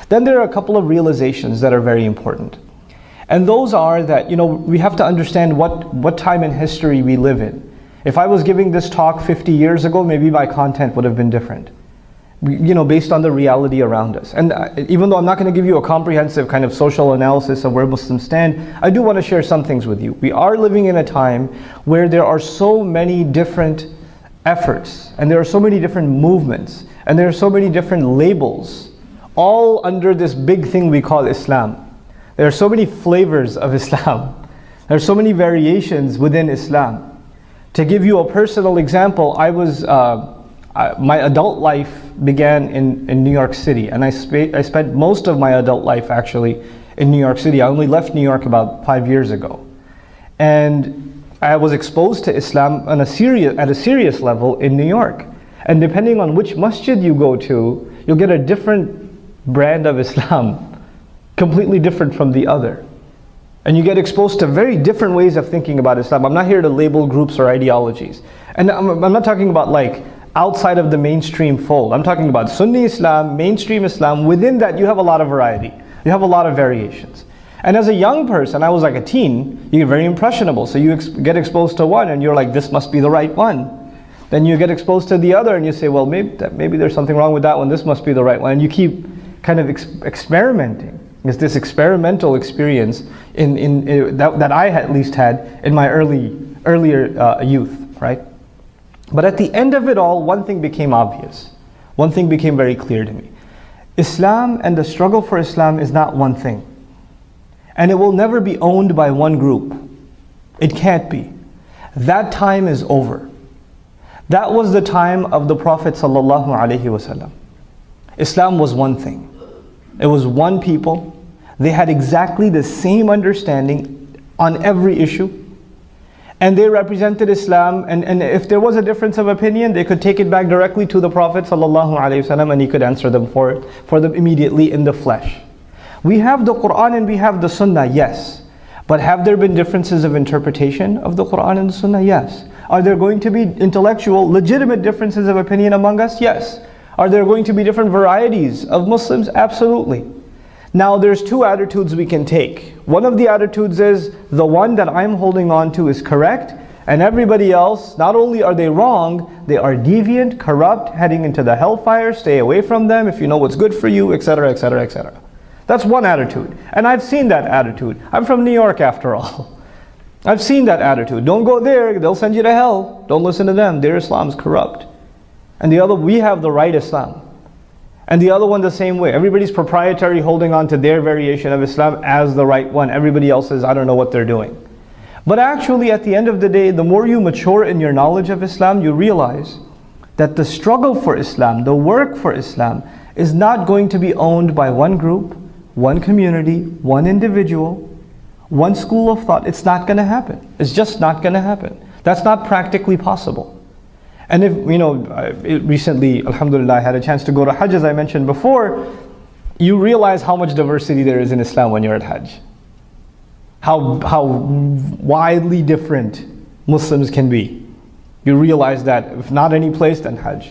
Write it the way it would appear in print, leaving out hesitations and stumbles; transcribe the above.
Then there are a couple of realizations that are very important. And those are that, we have to understand what time in history we live in. If I was giving this talk 50 years ago, maybe my content would have been different, based on the reality around us. And even though I'm not going to give you a comprehensive kind of social analysis of where Muslims stand, I do want to share some things with you. We are living in a time where there are so many different efforts, and there are so many different movements, and there are so many different labels, all under this big thing we call Islam. There are so many flavors of Islam. There are so many variations within Islam. To give you a personal example, my adult life began in New York City, and I spent most of my adult life actually in New York City. I only left New York about 5 years ago. And I was exposed to Islam at a serious level in New York. And depending on which masjid you go to, you'll get a different brand of Islam, completely different from the other. And you get exposed to very different ways of thinking about Islam. I'm not here to label groups or ideologies. And I'm not talking about like outside of the mainstream fold. I'm talking about Sunni Islam, mainstream Islam. Within that, you have a lot of variety. You have a lot of variations. And as a young person, I was like a teen, you get very impressionable. So you get exposed to one and you're like, this must be the right one. Then you get exposed to the other and you say, well, maybe there's something wrong with that one. This must be the right one. And you keep kind of experimenting. It's this experimental experience that I at least had in my earlier youth, right? But at the end of it all, one thing became obvious. One thing became very clear to me. Islam and the struggle for Islam is not one thing. And it will never be owned by one group. It can't be. That time is over. That was the time of the Prophet ﷺ. Islam was one thing. It was one people. They had exactly the same understanding on every issue. And they represented Islam, and if there was a difference of opinion, they could take it back directly to the Prophet ﷺ, and he could answer them for them immediately in the flesh. We have the Quran and we have the Sunnah, yes. But have there been differences of interpretation of the Quran and the Sunnah? Yes. Are there going to be intellectual, legitimate differences of opinion among us? Yes. Are there going to be different varieties of Muslims? Absolutely. Now there's two attitudes we can take. One of the attitudes is the one that I'm holding on to is correct, and everybody else, not only are they wrong, they are deviant, corrupt, heading into the hellfire, stay away from them if you know what's good for you, etc., etc., etc. That's one attitude. And I've seen that attitude. I'm from New York after all. I've seen that attitude. Don't go there, they'll send you to hell. Don't listen to them, their Islam's corrupt. And the other, we have the right Islam. And the other one the same way. Everybody's proprietary, holding on to their variation of Islam as the right one. Everybody else says, I don't know what they're doing. But actually, at the end of the day, the more you mature in your knowledge of Islam, you realize that the struggle for Islam, the work for Islam, is not going to be owned by one group, one community, one individual, one school of thought. It's not going to happen. It's just not going to happen. That's not practically possible. And if, recently, alhamdulillah, I had a chance to go to Hajj, as I mentioned before, you realize how much diversity there is in Islam when you're at Hajj. How widely different Muslims can be. You realize that, if not any place, then Hajj.